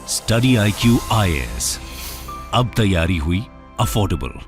Study IQ IAS, अब तैयारी हुई अफोर्डेबल।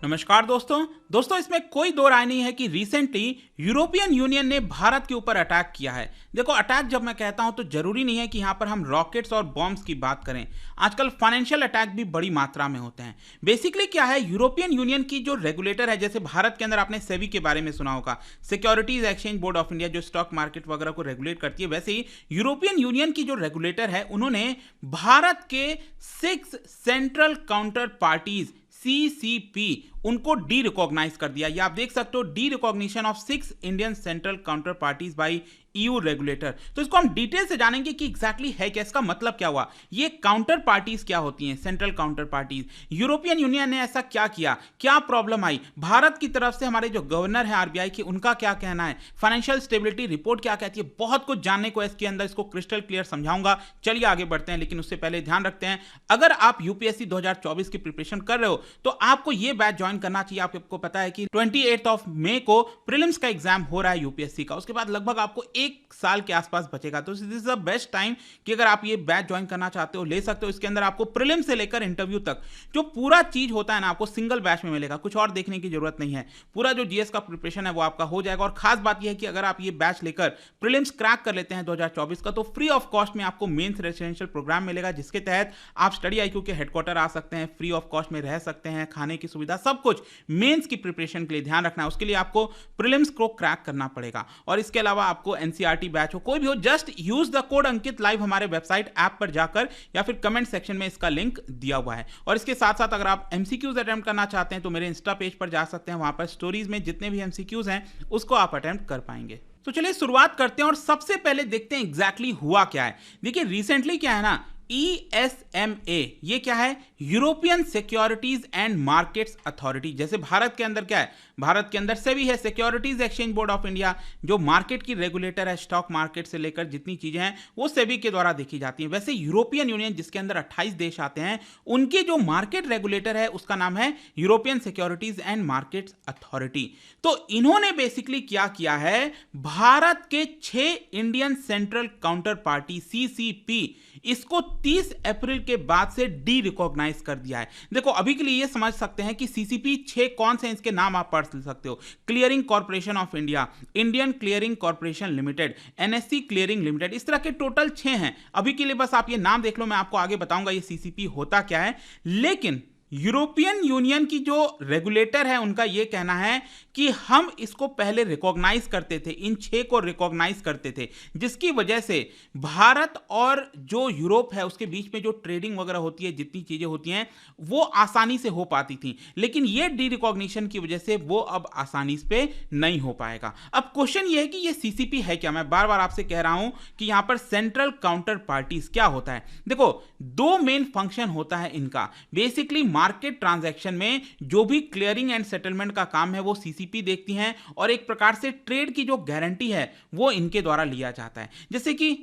नमस्कार दोस्तों इसमें कोई दो राय नहीं है कि रिसेंटली यूरोपियन यूनियन ने भारत के ऊपर अटैक किया है। देखो, अटैक जब मैं कहता हूं तो जरूरी नहीं है कि यहां पर हम रॉकेट्स और बॉम्ब्स की बात करें। आजकल फाइनेंशियल अटैक भी बड़ी मात्रा में होते हैं। बेसिकली क्या है, यूरोपियन यूनियन की जो रेगुलेटर है, जैसे भारत के अंदर आपने सेबी के बारे में सुना होगा, securities exchange board of India, जो स्टॉक मार्केट वगैरह को रेगुलेट करती है, वैसे ही यूरोपियन यूनियन की जो रेगुलेटर है, उन्होंने भारत के 6 सेंट्रल काउंटर पार्टीज CCP उनको डी रिकॉग्नाइज कर दिया। ये आप देख सकते हो, D recognition of 6 Indian central counter parties by EU regulator. तो इसको हम डिटेल से जानेंगे कि एग्जैक्टली है क्या, इसका मतलब क्या हुआ, ये काउंटर पार्टीज क्या होती हैं, central counter parties. European union ने ऐसा क्या किया, क्या प्रॉब्लम आई, भारत की तरफ से हमारे जो गवर्नर है RBI की, उनका क्या कहना है, फाइनेंशियल स्टेबिलिटी रिपोर्ट क्या कहती है, बहुत कुछ जानने को इसके अंदर, इसको क्रिस्टल क्लियर समझाऊंगा। चलिए आगे बढ़ते हैं, लेकिन उससे पहले ध्यान रखते हैं, अगर आप UPSC 2024 की प्रिपरेशन कर रहे हो तो आपको यह बैच ज्वाइन करना चाहिए। आपको पता है कि 28 मई को प्रीलिम्स का एग्जाम हो रहा है UPSC का, उसके बाद लगभग आपको 1 साल के आसपास बचेगा। तो this is the best time कि अगर आप ये बैच ज्वाइन करना चाहते हो, ले सकते हो। इसके अंदर आपको प्रीलिम से लेकर इंटरव्यू तक जो पूरा चीज होता है ना, आपको सिंगल बैच में मिलेगा, कुछ और देखने की जरूरत नहीं है। पूरा जो GS का प्रिपरेशन है वो आपका हो जाएगा। और खास बात यह है कि अगर आप ये बैच लेकर प्रीलिम्स क्रैक कर लेते हैं 2024 का, तो फ्री ऑफ कॉस्ट में आपको मेंस रेसिडेंशियल प्रोग्राम मिलेगा, जिसके तहत आप स्टडी IQ के हेडक्वार्टर आ सकते हैं, फ्री ऑफ कॉस्ट में रह सकते हैं, खाने की सुविधा, सब कुछ मेंस की प्रिपरेशन के लिए। ध्यान रखना है, उसके लिए आपको प्रीलिम्स को क्रैक करना पड़ेगा। और इसके अलावा आपको NCERT बैच हो, कोई भी हो, just use the code Ankit live हमारे वेबसाइट ऐप पर जाकर, या फिर कमेंट सेक्शन में इसका लिंक दिया हुआ है। और इसके साथ साथ अगर आप MCQs अटेम्प्ट करना चाहते हैं तो मेरे इंस्टा पेज पर जा सकते हैं, वहां पर स्टोरीज में जितने भी MCQs हैं उसको आप अटेम्प्ट कर पाएंगे। तो चलिए शुरुआत करते हैं और सबसे पहले देखते हैं एग्जैक्टली हुआ क्या है। देखिए, रिसेंटली क्या है ना, ESMA, ये क्या है, European securities and markets authority. जैसे भारत के अंदर क्या है, भारत के अंदर सेबी है, securities exchange board of India, जो मार्केट की रेगुलेटर है, स्टॉक मार्केट से लेकर जितनी चीजें हैं वो सेबी के द्वारा देखी जाती हैं। वैसे यूरोपियन यूनियन, जिसके अंदर 28 देश आते हैं, उनकी जो मार्केट रेगुलेटर है उसका नाम है European securities and markets authority. तो इन्होंने बेसिकली क्या किया है, भारत के 6 Indian central counter party CCP, इसको 30 अप्रैल के बाद से डी रिकॉग्नाइज कर दिया है। देखो, अभी के लिए ये समझ सकते हैं कि CCP 6 कौन से, इसके नाम आप पढ़ सकते हो। Clearing corporation of India, Indian clearing corporation limited, NSE clearing limited, इस तरह के टोटल 6 हैं। अभी के लिए बस आप ये नाम देख लो, मैं आपको आगे बताऊंगा ये CCP होता क्या है। लेकिन यूरोपियन यूनियन की जो रेगुलेटर है, उनका यह कहना है कि हम इसको पहले रिकॉग्नाइज करते थे, इन 6 को रिकॉग्नाइज करते थे, जिसकी वजह से भारत और जो यूरोप है उसके बीच में जो ट्रेडिंग वगैरह होती है, जितनी चीजें होती हैं, वो आसानी से हो पाती थी। लेकिन ये डी रिकॉग्निशन की वजह से वो अब आसानी से नहीं हो पाएगा। अब क्वेश्चन ये है कि ये CCP है क्या। मैं बार बार आपसे कह रहा हूं कि यहां पर सेंट्रल काउंटर पार्टीज क्या होता है। देखो, 2 मेन फंक्शन होता है इनका। बेसिकली मार्केट ट्रांजैक्शन में जो भी क्लियरिंग एंड सेटलमेंट का काम है वो CCP देखती हैं, और एक प्रकार से ट्रेड की जो गारंटी है वो इनके द्वारा लिया जाता है। जैसे कि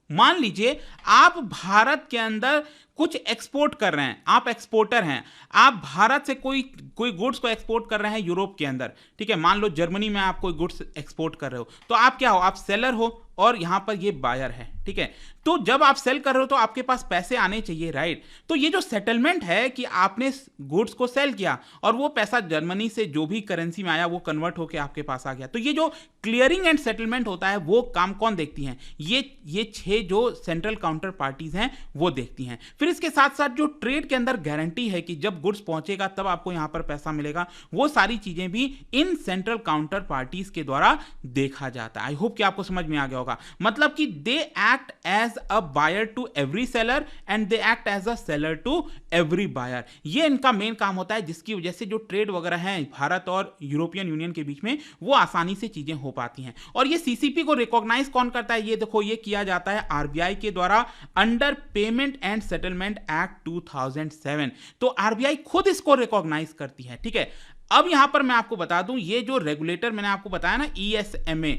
मान लीजिए आप भारत के अंदर कुछ एक्सपोर्ट कर रहे हैं, आप एक्सपोर्टर हैं, आप भारत से कोई गुड्स को एक्सपोर्ट कर रहे हैं यूरोप के अंदर, ठीक है। मान लो जर्मनी में आप कोई गुड्स एक्सपोर्ट कर रहे हो, तो आप क्या हो, आप सेलर हो और यहां पर ये बायर है, ठीक है। तो जब आप सेल कर रहे हो तो आपके पास पैसे आने चाहिए, राइट। तो ये जो सेटलमेंट है कि आपने गुड्स को सेल किया और वो पैसा जर्मनी से जो भी करेंसी में आया वो कन्वर्ट होकर आपके पास आ गया, तो ये जो क्लियरिंग एंड सेटलमेंट होता है वो काम कौन देखती हैं, ये 6 जो सेंट्रल काउंटर पार्टीज हैं वो देखती हैं। फिर इसके साथ साथ जो ट्रेड के अंदर गारंटी है कि जब गुड्स पहुंचेगा तब आपको यहां पर पैसा मिलेगा, वो सारी चीजें भी इन सेंट्रल काउंटर पार्टीज के द्वारा देखा जाता है। आई होप कि आपको समझ में आ गया होगा। मतलब कि they act as a buyer to every seller and they act as a seller to every buyer. ये इनका मेन काम होता है, जिसकी वजह से जो ट्रेड वगैरह है भारत और यूरोपियन यूनियन के बीच में वो आसानी से चीजें हो पाती हैं। और ये CCP को रिकॉग्नाइज कौन करता है, ये देखो, ये किया जाता है RBI के द्वारा under payment and settlement act 2007। तो RBI खुद इसको रिकॉग्नाइज करती है, ठीक है। अब यहां पर मैं आपको बता दूं, ये जो रेगुलेटर मैंने आपको बताया ना, ESMA,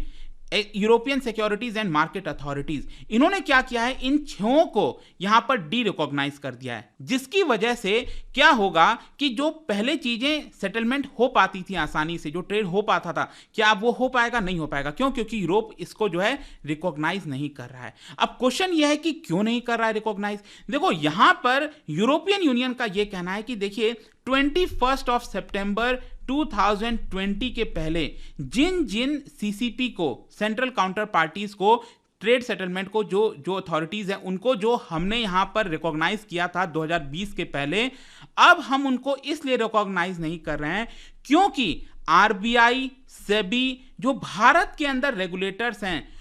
European securities and market authorities, इन्होंने क्या किया है, इन 6 को यहां पर डी रिकॉग्नाइज कर दिया है, जिसकी वजह से क्या होगा कि जो पहले चीजें सेटलमेंट हो पाती थी आसानी से, जो ट्रेड हो पाता था, क्या अब वो हो पाएगा? नहीं हो पाएगा। क्यों? क्योंकि यूरोप इसको जो है रिकॉग्नाइज नहीं कर रहा है। अब क्वेश्चन यह है कि क्यों नहीं कर रहा है रिकॉग्नाइज। देखो यहां पर यूरोपियन यूनियन का यह कहना है कि देखिए 21 ऑफ सितंबर 2020 के पहले जिन जिन सीसीपी को, सेंट्रल काउंटर पार्टीज को, ट्रेड सेटलमेंट को जो अथॉरिटीज हैं उनको जो हमने यहां पर रिकॉग्नाइज किया था 2020 के पहले, अब हम उनको इसलिए रिकॉग्नाइज नहीं कर रहे हैं क्योंकि आरबीआई, सेबी जो भारत के अंदर रेगुलेटर्स हैं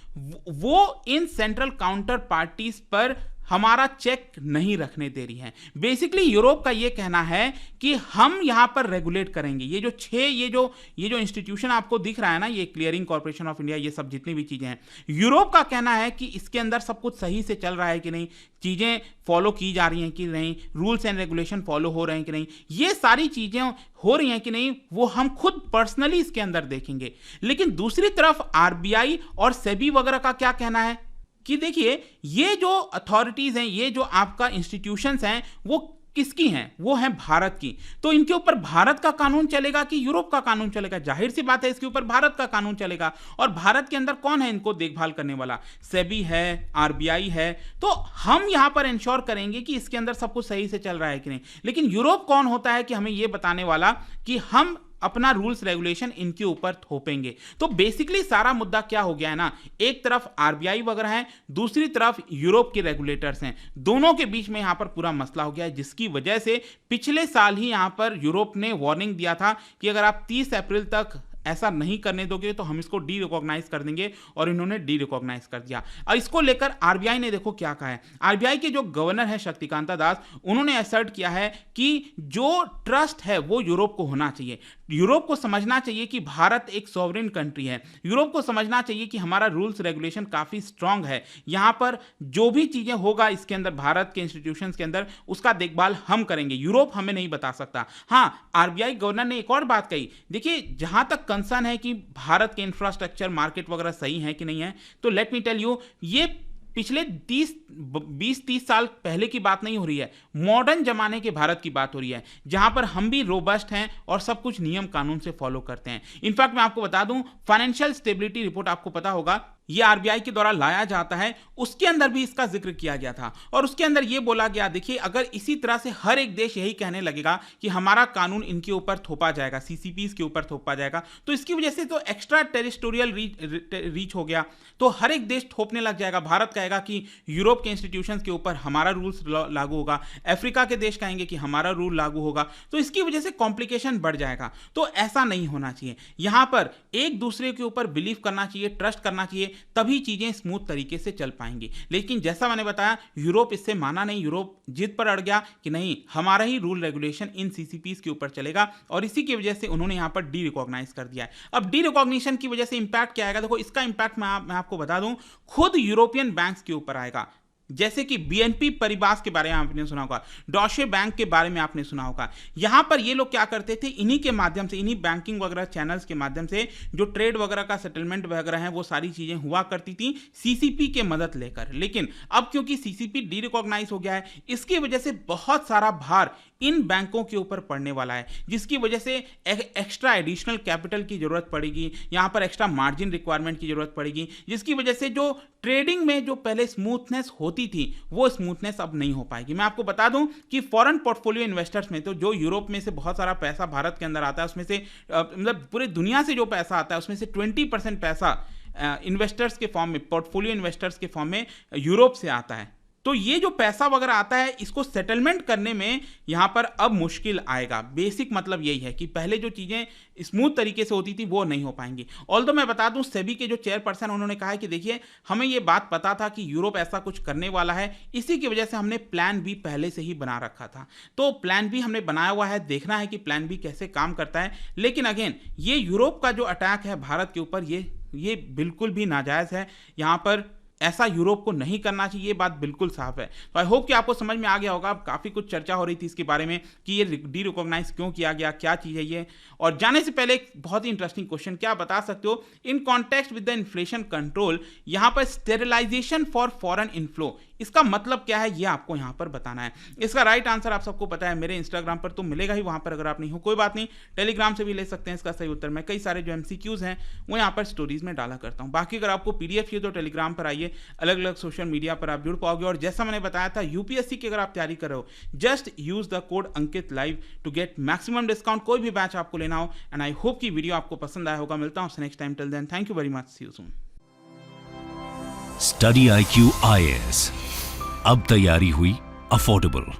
वो इन सेंट्रल काउंटर पार्टीज पर हमारा चेक नहीं रखने दे रही है। बेसिकली यूरोप का यह कहना है कि हम यहां पर रेगुलेट करेंगे। ये जो 6 ये जो इंस्टीट्यूशन आपको दिख रहा है ना, ये क्लियरिंग कॉर्पोरेशन ऑफ इंडिया, ये सब जितनी भी चीजें हैं, यूरोप का कहना है कि इसके अंदर सब कुछ सही से चल रहा है कि नहीं, चीजें फॉलो की जा रही हैं कि नहीं, रूल्स एंड रेगुलेशन फॉलो हो रहे हैं कि नहीं, ये सारी चीजें हो रही हैं कि नहीं, वो हम खुद पर्सनली इसके अंदर देखेंगे। लेकिन दूसरी तरफ आरबीआई और सेबी वगैरह का क्या कहना है कि देखिए ये जो अथॉरिटीज हैं, ये जो आपका इंस्टीट्यूशंस हैं, वो किसकी हैं? वो हैं भारत की। तो इनके ऊपर भारत का कानून चलेगा कि यूरोप का कानून चलेगा? जाहिर सी बात है इसके ऊपर भारत का कानून चलेगा। और भारत के अंदर कौन है इनको देखभाल करने वाला? सेबी है, आरबीआई है। तो हम यहां पर इंश्योर करेंगे कि इसके अंदर सब कुछ सही से चल रहा है कि नहीं। लेकिन यूरोप कौन होता है कि हमें यह बताने वाला कि हम अपना रूल्स रेगुलेशन इनके ऊपर थोपेंगे? तो बेसिकली सारा मुद्दा क्या हो गया है ना, एक तरफ आरबीआई वगैरह है, दूसरी तरफ यूरोप के रेगुलेटर्स हैं, दोनों के बीच में यहां पर पूरा मसला हो गया है, जिसकी वजह से पिछले साल ही यहां पर यूरोप ने वार्निंग दिया था कि अगर आप 30 अप्रैल तक ऐसा नहीं करने दोगे तो हम इसको डी रिकॉग्नाइज कर देंगे, और इन्होंने डी रिकॉग्नाइज कर दिया। और इसको लेकर आरबीआई ने देखो क्या कहा है। आरबीआई के जो गवर्नर है शक्तिकांता दास, उन्होंने असर्ट किया है कि जो ट्रस्ट है वो यूरोप को होना चाहिए। यूरोप को समझना चाहिए कि भारत एक सॉवरेन कंट्री है। यूरोप को समझना चाहिए कि हमारा रूल्स रेगुलेशन काफी स्ट्रांग है। यहां पर जो भी चीजें होगा इसके अंदर, भारत के इंस्टीट्यूशंस के अंदर, उसका देखभाल हम करेंगे, यूरोप हमें नहीं बता सकता। हां, आरबीआई गवर्नर ने एक और बात कही, देखिए जहां तक कंसर्न है कि भारत के इंफ्रास्ट्रक्चर, मार्केट वगैरह सही है कि नहीं है, तो लेट मी टेल यू, ये पिछले 20-30 साल पहले की बात नहीं हो रही है, मॉडर्न जमाने के भारत की बात हो रही है, जहां पर हम भी रोबस्ट हैं और सब कुछ नियम कानून से फॉलो करते हैं। इनफैक्ट मैं आपको बता दूं, फाइनेंशियल स्टेबिलिटी रिपोर्ट आपको पता होगा, ये आरबीआई के द्वारा लाया जाता है, उसके अंदर भी इसका जिक्र किया गया था। और उसके अंदर ये बोला गया, देखिए अगर इसी तरह से हर एक देश यही कहने लगेगा कि हमारा कानून इनके ऊपर थोपा जाएगा, सीसीपीज के ऊपर थोपा जाएगा, तो इसकी वजह से तो एक्स्ट्रा टेरिटोरियल रीच हो गया, तो हर एक देश थोपने लग जाएगा। भारत कहेगा कि यूरोप के इंस्टीट्यूशंस के ऊपर हमारा रूल्स लागू होगा, अफ्रीका के देश कहेंगे कि हमारा रूल लागू होगा, तो इसकी वजह से कॉम्प्लिकेशन बढ़ जाएगा। तो ऐसा नहीं होना चाहिए। यहां पर एक दूसरे के ऊपर बिलीव करना चाहिए, ट्रस्ट करना चाहिए, तभी चीजें स्मूथ तरीके से चल पाएंगी। लेकिन जैसा मैंने बताया, यूरोप इससे माना नहीं, यूरोप जिद पर अड़ गया कि नहीं, हमारा ही रूल रेगुलेशन इन सीसीपीज के ऊपर चलेगा, और इसी की वजह से उन्होंने यहां पर डी रिकॉग्नाइज कर दिया है। अब डी रिकॉग्निशन की वजह से इंपैक्ट क्या आएगा? देखो इसका इंपैक्ट मैं आपको बता दूं, खुद यूरोपियन बैंक्स के ऊपर आएगा। जैसे कि बीएनपी परिबास के बारे में आपने सुना होगा, डॉशे बैंक के बारे में आपने सुना होगा। यहां पर ये लोग क्या करते थे, इन्हीं के माध्यम से, इन्हीं बैंकिंग वगैरह चैनल्स के माध्यम से जो ट्रेड वगैरह का सेटलमेंट वगैरह है, वो सारी चीजें हुआ करती थी सीसीपी के मदद लेकर। लेकिन अब क्योंकि सीसीपी डी रिकॉग्नाइज हो गया है, इसकी वजह से बहुत सारा भार इन बैंकों के ऊपर पड़ने वाला है, जिसकी वजह से एक्स्ट्रा एडिशनल कैपिटल की जरूरत पड़ेगी, यहां पर एक्स्ट्रा मार्जिन रिक्वायरमेंट की जरूरत पड़ेगी, जिसकी वजह से जो ट्रेडिंग में जो पहले स्मूथनेस होती थी, वो स्मूथनेस अब नहीं हो पाएगी। मैं आपको बता दूं कि फॉरेन पोर्टफोलियो इन्वेस्टर्स में, तो जो यूरोप में से बहुत सारा पैसा भारत के अंदर आता है, उसमें से मतलब पूरे दुनिया से जो पैसा आता है, उसमें से 20% पैसा इन्वेस्टर्स के फॉर्म में, पोर्टफोलियो इन्वेस्टर्स के फॉर्म में यूरोप से आता है। तो ये जो पैसा वगैरह आता है, इसको सेटलमेंट करने में यहां पर अब मुश्किल आएगा। बेसिक मतलब यही है कि पहले जो चीजें स्मूथ तरीके से होती थी, वो नहीं हो पाएंगी। ऑल्दो मैं बता दूं, सेबी के जो चेयरपर्सन, उन्होंने कहा है कि देखिए, हमें ये बात पता था कि यूरोप ऐसा कुछ करने वाला है, इसी की वजह से हमने प्लान बी पहले से ही बना रखा था। तो प्लान बी हमने बनाया हुआ है, देखना है कि प्लान बी कैसे काम करता है। लेकिन अगेन, ये यूरोप का जो अटैक है भारत के ऊपर, ये बिल्कुल भी नाजायज है। यहां पर ऐसा यूरोप को नहीं करना चाहिए, ये बात बिल्कुल साफ है। तो आई होप कि आपको समझ में आ गया होगा। काफ़ी कुछ चर्चा हो रही थी इसके बारे में कि ये डी रिकॉग्नाइज क्यों किया गया, क्या चीज़ है ये। और जाने से पहले एक बहुत ही इंटरेस्टिंग क्वेश्चन, क्या बता सकते हो in context with the inflation control, यहाँ पर स्टेरिलाइजेशन फॉर फॉरेन इनफ्लो, इसका मतलब क्या है ये आपको यहाँ पर बताना है। इसका राइट आंसर आप सबको पता है, मेरे इंस्टाग्राम पर तो मिलेगा ही, वहाँ पर अगर आप नहीं हो कोई बात नहीं, टेलीग्राम से भी ले सकते हैं इसका सही उत्तर। मैं कई सारे जो MCQs हैं वो यहाँ पर स्टोरीज में डाला करता हूँ। बाकी अगर आपको PDF चाहिए तो टेलीग्राम पर आइए, अलग अलग सोशल मीडिया पर आप जुड़ पाओगे। और जैसा मैंने बताया था, UPSC की अगर आप तैयारी कर रहे हो, just use the code Ankit live to get maximum discount, कोई भी बैच आपको लेना हो। एंड आई होप कि वीडियो आपको पसंद आया होगा। मिलता हूँ next time, till then thank you very much, see you soon. Study IQ IAS, अब तैयारी हुई अफोर्डेबल।